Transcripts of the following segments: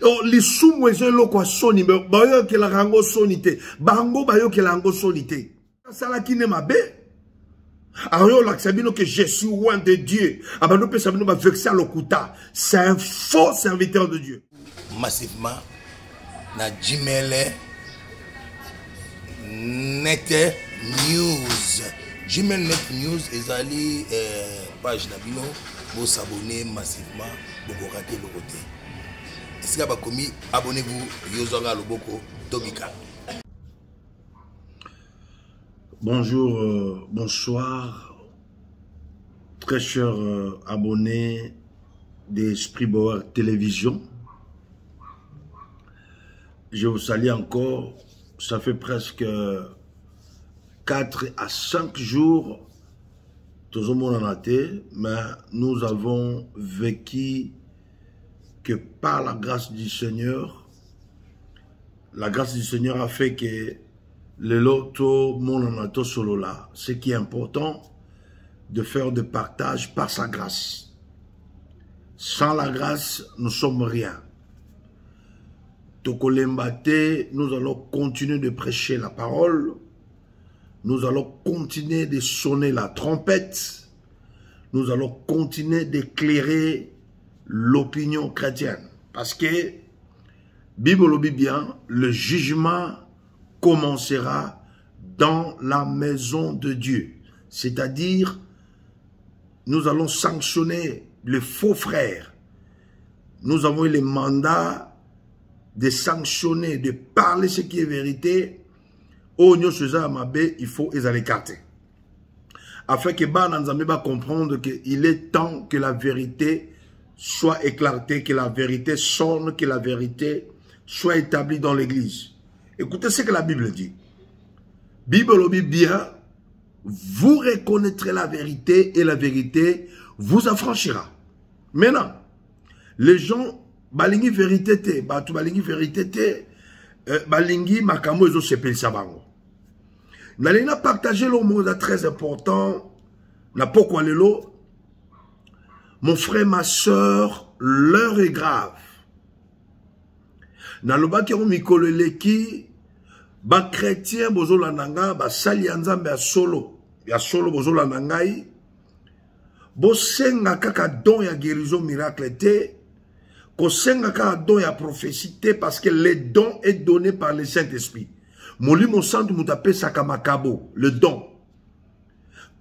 Oh, les sous-moisons loko soni, bayo ke la rango sonité, bango bayo ke la rango sonité. Ça là qui n'est ma bé. Alors là, sabino que je suis loin de Dieu. Abano pe sabino ba vexer lokuta. C'est un faux serviteur de Dieu. Massivement, na Gmail Net News. Gmail Net News ezali page na bino, vous s'abonner massivement, vous rater le côté. Est-ce que vous avez abonnez-vous, Yozanga Loboko, Tobika. Bonjour, bonsoir, très chers abonnés d'Esprit Bauer Télévision. Je vous salue encore, ça fait presque 4 à 5 jours, tout le monde en a été, mais nous avons vécu que par la grâce du Seigneur, la grâce du Seigneur a fait que le loto mon solo là, ce qui est important, de faire de partage par sa grâce. Sans la grâce, nous sommes rien. Tokolembate, nous allons continuer de prêcher la parole. Nous allons continuer de sonner la trompette. Nous allons continuer d'éclairer l'opinion chrétienne. Parce que, Bible dit bien, le jugement commencera dans la maison de Dieu. C'est-à-dire, nous allons sanctionner les faux frères. Nous avons eu le mandat de sanctionner, de parler ce qui est vérité. Il faut les écarter. Afin que Bananzamé va comprendre qu'il est temps que la vérité soit éclatée, que la vérité sonne, que la vérité soit établie dans l'église. Écoutez ce que la Bible dit. Bible dit bien, vous reconnaîtrez la vérité et la vérité vous affranchira. Maintenant, les gens, balingi vérité te, batu balingi vérité te, balingi makamo ezo sepeli sabango. Nalina partager le mot très important, na pokwa lelo. Mon frère, ma soeur, l'heure est grave. Naloba ki mikolo leki, ba chrétien bozo lananga, ba sali nzambe ya solo bozo lanangai, bo senga kaka don ya guérison miracle te, ko senga kaka don ya prophétie te, parce que le don est donné par le Saint-Esprit. Moli mon centre moutape sakamakabo, le don.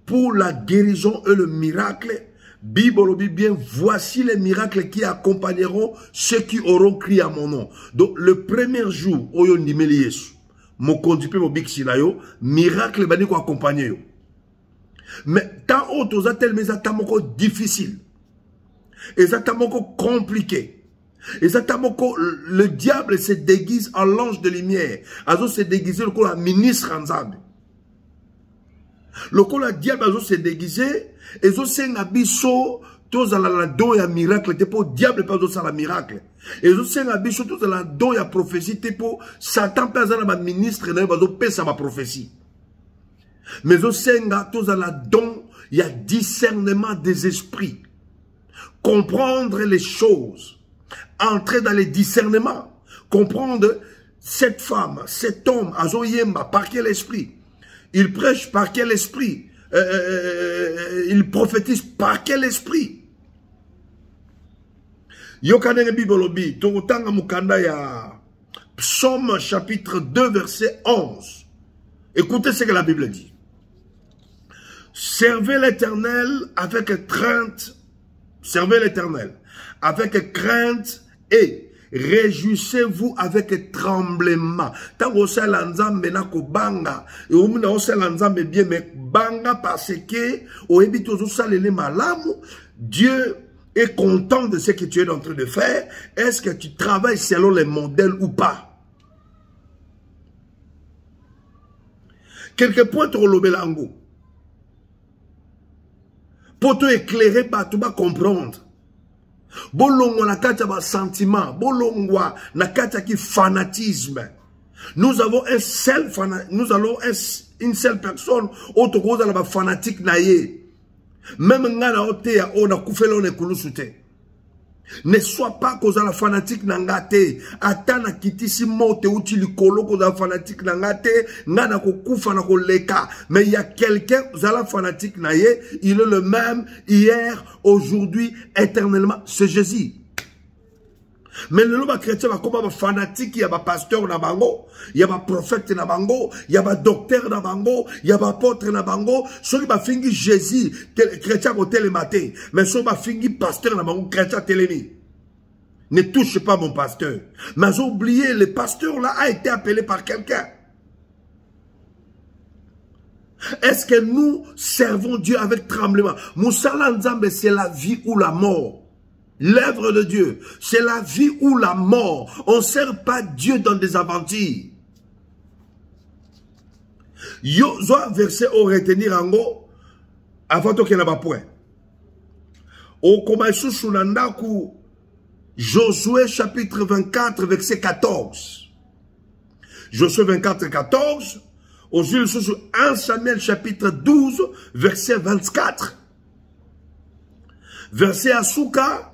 Pour la guérison et le miracle, Bible dit bien, voici les miracles qui accompagneront ceux qui auront crié à mon nom. Donc, le premier jour, oyo nimeli Yesu, mon conduit mon big sinayo, miracle bani ko accompagner yo. Mais tant autres atel mais atamoko difficile, et atamoko compliqué, et atamoko le diable se déguise en l'ange de lumière, azo se déguiser le la ministre ensemble. Le coup la diable azo se déguiser. Et zo senga biso tous la don ya miracle te pour diable pas zo la miracle. Et zo senga biso tous la don ya prophétie te pour Satan pas za na ministre na ba zo pesa ma prophétie. Mais zo senga tous la don ya discernement des esprits. Comprendre les choses, entrer dans les discernements, comprendre cette femme, cet homme azo yemba par quel esprit. Il prêche par quel esprit. Il prophétise par quel esprit? Yokanene Bibolobi, Tokotanga Mukanda ya Psaume chapitre 2 verset 11. Écoutez ce que la Bible dit. Servez l'Éternel avec crainte. Servez l'Éternel avec crainte et réjouissez-vous avec tremblement. Tant que ça l'anzambe na ko banga, et au moins ça l'anzambe bien mais banga parce que au ebito zo salele malamu, Dieu est content de ce que tu es en train de faire. Est-ce que tu travailles selon les modèles ou pas? Quelques points pour l'obelango. Pour te éclairer, tu vas comprendre. Bolongwa na kata ba sentiment, bolongwa na kata ki fanatisme. Nous avons une seule personne autre cause la fanatique na ye. Même ngana ote ya ona kufela onekulusute. Ne sois pas cause la fanatique nangate. Atana kitisi mote uti likolo cause la fanatique nangate. Nana kokufa na koleka. Mais il y a quelqu'un cause la fanatique naye. Il est le même hier, aujourd'hui, éternellement. C'est Jésus. Mais le lobby chrétien va comme un fanatique, il y a un pasteur na bango, il y a un prophète na bango, il y a un docteur na bango, il y a un apôtre na bango. Celui qui va finir Jésus, chrétien au télématé. Mais celui qui va finir pasteur na bango, chrétien télémi. Ne touche pas mon pasteur. Mais j'ai oublié, le pasteur là a été appelé par quelqu'un. Est-ce que nous servons Dieu avec tremblement? Moussala Nzambe, c'est la vie ou la mort. L'œuvre de Dieu, c'est la vie ou la mort. On ne sert pas Dieu dans des aventures. Yo, verset au retenir en haut, avant qu'il n'y ait pas point. Au commencement sous l'andaku, Josué chapitre 24, verset 14. Josué 24, 14. Aujourd'hui, sous 1 Samuel chapitre 12, verset 24. Verset Asuka.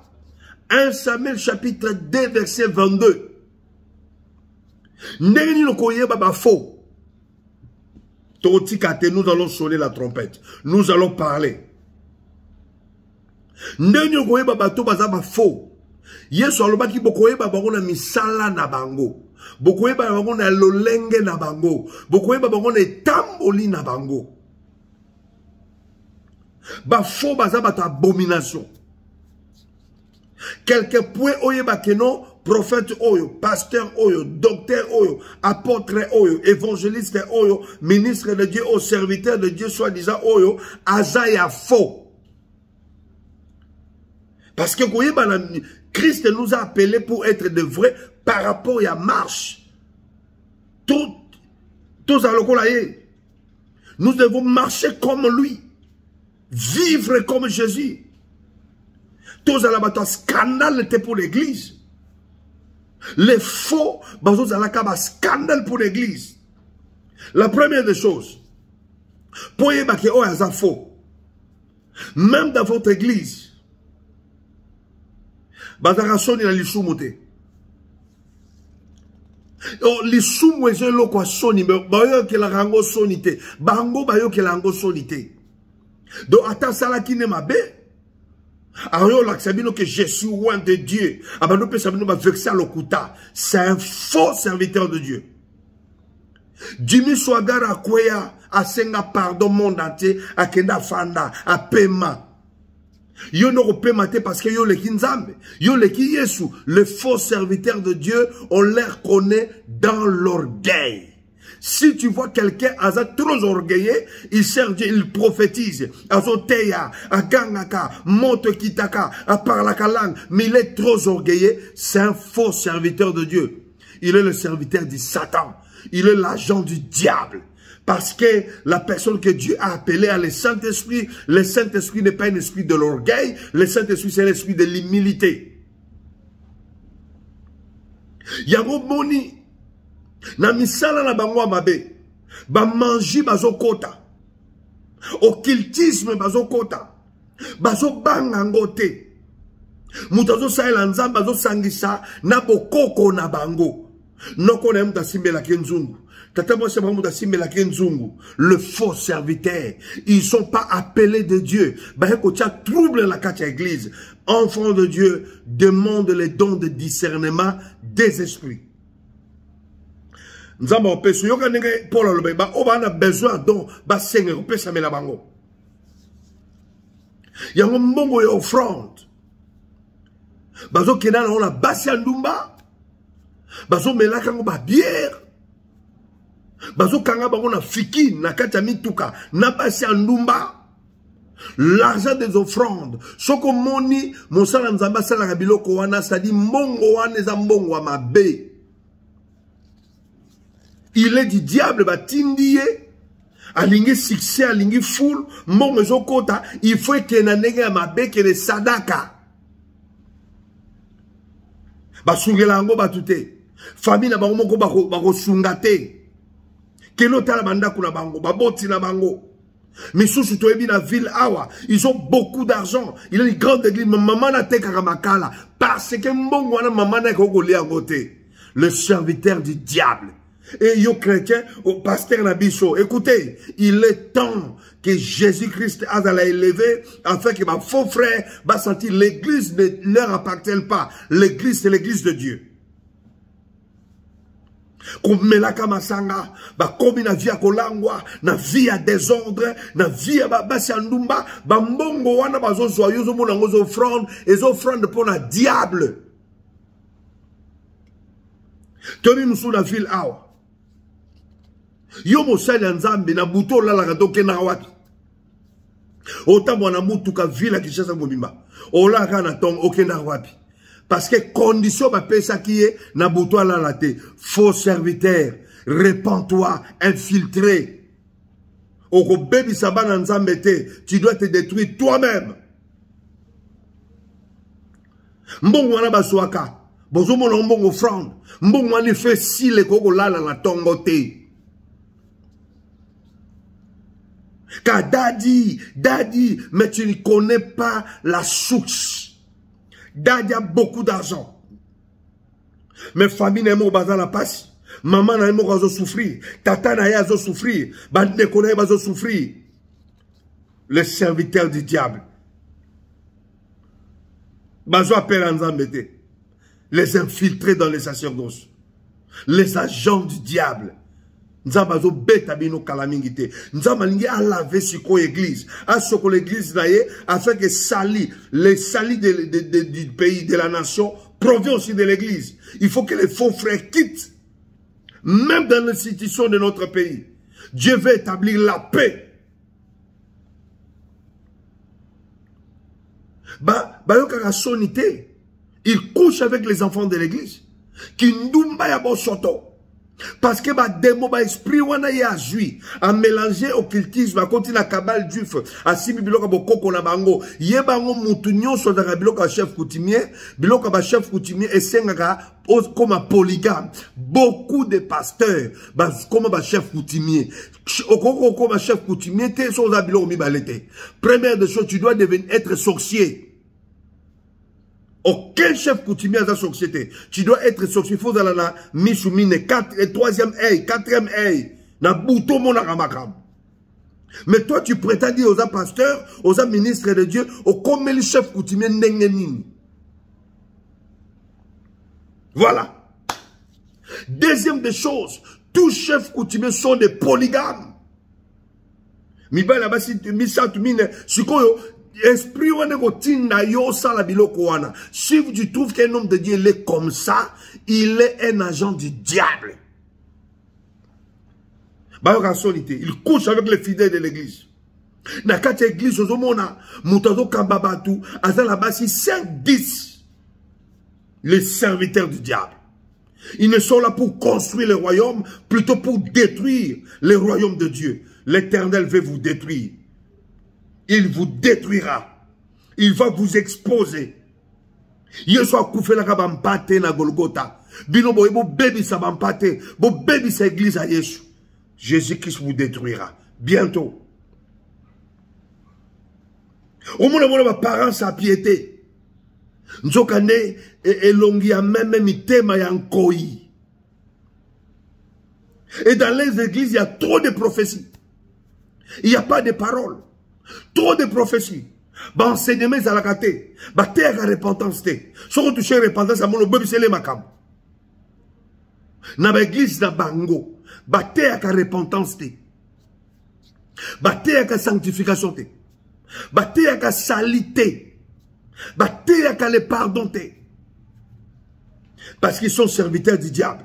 1 Samuel chapitre 2 verset 22. Nous allons sonner la trompette. Nous allons parler. Yesu alobaki bokoyeba bango na misala na bango. Bokoyeba bango na lolenge na bango. Bokoyeba bango na etamboli na bango. Bafo baza bato abomination. Quelque point oyeba keno prophète oyo, pasteur oyo, docteur oyo, apôtre oyo, évangéliste oyo, ministre de Dieu, au serviteur de Dieu, soi-disant oyo, azaya faux. Parce que Christ nous a appelés pour être de vrais par rapport à la marche. Nous devons marcher comme lui, vivre comme Jésus. Tous à la scandale était pour l'église. Les faux, bazo à scandale pour l'église. La première des choses, pour y avoir un faux, même dans votre église, bazara soni na lisumuté. Oh, lisumu ezo loko soni, bayo ke la rango sonité, bango bayo ke la rango sonité. Donc attends ça là qui ne m'a bé. Alors, que je suis loin de Dieu. C'est un faux serviteur de Dieu. Jimmy Swagara Kwea a senga pardon monde entier a kenda fanda a paiement. Yo no paiement parce que yo le kinzambe, yo le ki Yesu, le faux serviteur de Dieu, on les reconnaît dans l'orgueil. Si tu vois quelqu'un trop orgueilleux, il sert Dieu, il prophétise. Azoteya, agangaka, monte kitaka, parlaka langue, mais il est trop orgueilleux, c'est un faux serviteur de Dieu. Il est le serviteur du Satan. Il est l'agent du diable. Parce que la personne que Dieu a appelée à le Saint-Esprit n'est pas un esprit de l'orgueil, le Saint-Esprit c'est l'esprit de l'humilité. Yango moni, na misala na bango mabe, ba manji bazo kota, occultisme bazo kota, bazo banga ngote, mutazo sa elanza bazo sangisa na bokoko na bango, noko na muta simbela kenzungu. Le faux serviteur, ils ne sont pas appelés de Dieu. Trouble la carte église. Enfants de Dieu demandent les dons de discernement des esprits. Nous avons besoin de il y a un bongo et offrande. Bazo kena on a basi andumba. Bazo melaka ngoba bière. Bazo kanga bango na fiki na kati ya mituka na basi andumba. L'argent des offrandes. Soko moni mosala nzamba sala biloko wana sadi mbongo wana eza mbongo wa mabe. Il est du diable batindiye. Alingi succès, alingi foule, mbongo ezokota, il faut que na ndenge ya mabe ke sadaka. Basungela ngo batute. Famille na bango moko bako sunga te. Keno tala bandaku na bango, baboti na bango. Mais sous la ville Awa, ils ont beaucoup d'argent. Il a une grande église. Maman n'a pas Karamakala. Parce que maman n'a pas côté. Le serviteur du diable. Et yo chrétien, au pasteur Nabiso. Écoutez, il est temps que Jésus-Christ a élevé afin que ma faux frère va sentir l'église ne leur appartient pas. L'église, c'est l'église de Dieu. Comme melaka masanga ba komi na via kolangwa na via désordre na via basi andumba ba mbongo wana bazo joyeuse mona ngozo offrande pour la diable. Toni musu na ville awa yo mosali nzambe na buto la la doke na wapi otambo na mutuka ville Kinshasa mobimba ola kana tong okenda wapi. Parce que condition ba pesa qui est na buto la late faux serviteur répands-toi infiltré oko bebi sabana nzambe te tu dois te détruire toi-même. Mbongo wana baswaka bozo mona mbongo offrande mbongo wana fait si le koko lala na tongo te. Car daddy, mais tu ne connais pas la source. Daddy a beaucoup d'argent. Mais famille n'a pas bazar la passe. Maman n'a pas souffrir. Tata n'a pas souffrir. Bande n'a pas souffrir. Le serviteur du diable. Bazo appelle Nzambete. Les infiltrés dans les sacerdoces. Les agents du diable. Nzambazo beta bino kalamingite. Nzamalingi a lavé siko église. A soko l'église naye afin que sali, les salis du pays, de la nation, provient aussi de l'église. Il faut que les faux frères quittent. Même dans l'institution de notre pays. Dieu veut établir la paix. Bayokara sonité. Il couche avec les enfants de l'église. Qui ndumba ya bo soto. Parce que ma démon, ma esprit, wana ya jui, a mélangé occultisme, a continué la cabale juif, a sibi biloka bokoko na bango, ye bango moutunyo so dara biloka chef coutumier, biloka ba chef coutumier, et sengaka, comme un polygame. Beaucoup de pasteurs, comme un chef coutumier, comme un chef coutumier, t'es son abilo mi balete. Première des choses, tu dois devenir être sorcier. Aucun chef coutumier dans la société. Tu dois être sorcier. Il faut dans la misumine, troisième œil, quatrième œil. Na bouton mon aramakam. Mais toi, tu prétends dire aux pasteurs, aux ministres de Dieu, comme les chefs coutumiers n'engenini. Voilà. Deuxième des choses, tous chefs coutumiers sont des polygames. Miba là-bas, si tu mine, esprit si tu trouves qu'un homme de Dieu il est comme ça, il est un agent du diable. Il couche avec les fidèles de l'église. Dans cette église, les serviteurs du diable. Ils ne sont là pour construire le royaume, plutôt pour détruire le royaume de Dieu. L'Éternel veut vous détruire. Il vous détruira. Il va vous exposer. Yesu akufe la kabampate na Golgotha. Bino bo baby sa bampate. Bo baby sa église à Yesu. Jésus-Christ vous détruira. Bientôt. Au moins, mon parents sa piété. Nzokane elongi ya même mitema ya nkoi. Et dans les églises, il y a trop de prophéties. Il n'y a pas de paroles. Trop de prophéties. Enseignement à la kate. Terre à repentance. Si on touche à repentance, à mon bébé, c'est les makam. Dans l'église, na bango. Terre à repentance. Terre à sanctification. Terre à salité. Terre à le pardon. Parce qu'ils sont serviteurs du diable.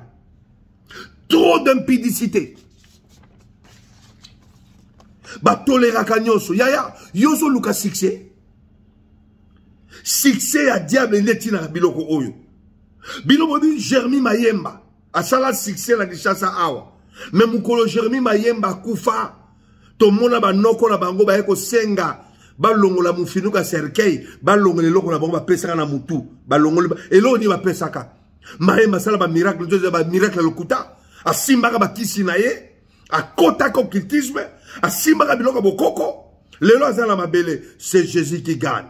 Trop d'impudicité. Tolera kanyoso. Yaya, yoso luka succès. Succès à diable et netina biloko oyo. Biloko di Jeremy Mayemba. Asala succès la Kinshasa awa. Mais mukolo Jeremy Mayemba kufa. To mona ba noko na bango ba eko senga. Ba longo la mufinuka serkei. Ba longo le loko na bango ba pesaka na mutu. Ba longo le elo ni ba pesaka. Mayemba sala ba miracle. Ba miracle lokuta. Asimba ba kisi na ye. à kota occultisme, à simaka biloko bokoko, les lois à la mabele, c'est Jésus qui gagne.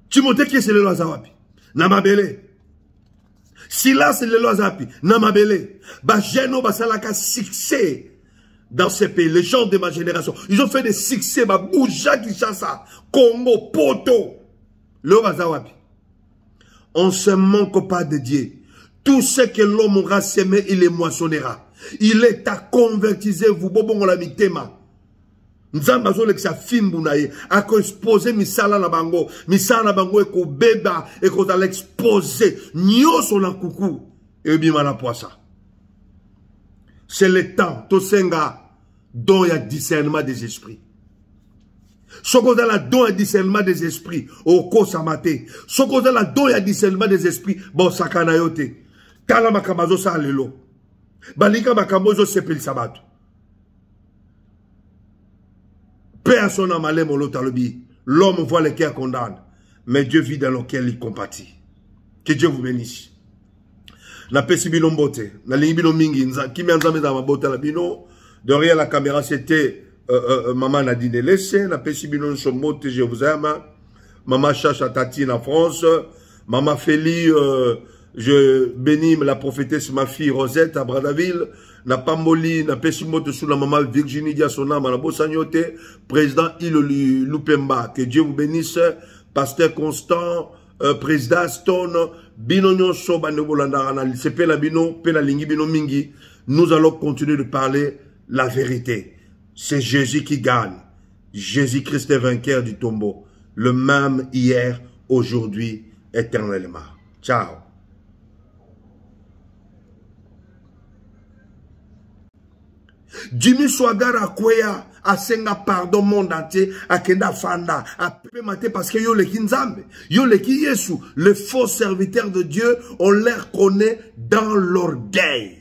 Timothée qui c'est les lois à wapi? Na mabele. Silas c'est les lois à wapi? Na mabele. Ba geno ba salaka succès dans ces pays, les gens de ma génération, ils ont fait des succès, ba Bouja Kinshasa, Congo, Poto. Le lois à wapi? On ne se manque pas de Dieu. Tout ce que l'homme aura semé, il les moissonnera. Il est à convertiser vous, bobo la mitema. Nzamba zo leksa fimbu na ye, a ko exposer misala na bango e ko beba e ko ta l'exposer nyoso na kuku e bima na poisa. C'est le temps to senga don ya discernement des esprits. Soko dans la don ya discernement des esprits au ko samate. Soko dans la don ya discernement des esprits bon sakana yote. Tala makamazo sa lelo. Balika makamozo sepel sabato. Paix à son âme, l'homme voit le cœur condamne, mais Dieu vit dans lequel il compatit. Que Dieu vous bénisse. Na pesi bino mbote, na lingi bino mingi, kimi anzame za mabote la bino, derrière la caméra c'était maman Nadine Lesse, na pesi bino nsomote, je vous aime, maman Chacha Tatine en France, maman Félie, je bénis la prophétesse, ma fille Rosette à Brazzaville, na Pamboli, na Pesimote sous la maman Virginie Diasona, na Bossanyote, président Iloli Lupemba, que Dieu vous bénisse, pasteur Constant, président Stone, Binonyo Soba Nebolanda, c'est la Bino, Pela Lingi Bino Mingi, nous allons continuer de parler la vérité. C'est Jésus qui gagne. Jésus-Christ est vainqueur du tombeau. Le même hier, aujourd'hui, éternellement. Ciao. Jimmy Swagara Kweya a senga pardon monde entier a kenda fanda a pepe maté parce que yo le kinzambe yo le ki Yesu les faux serviteurs de Dieu on les connaît dans l'orgueil.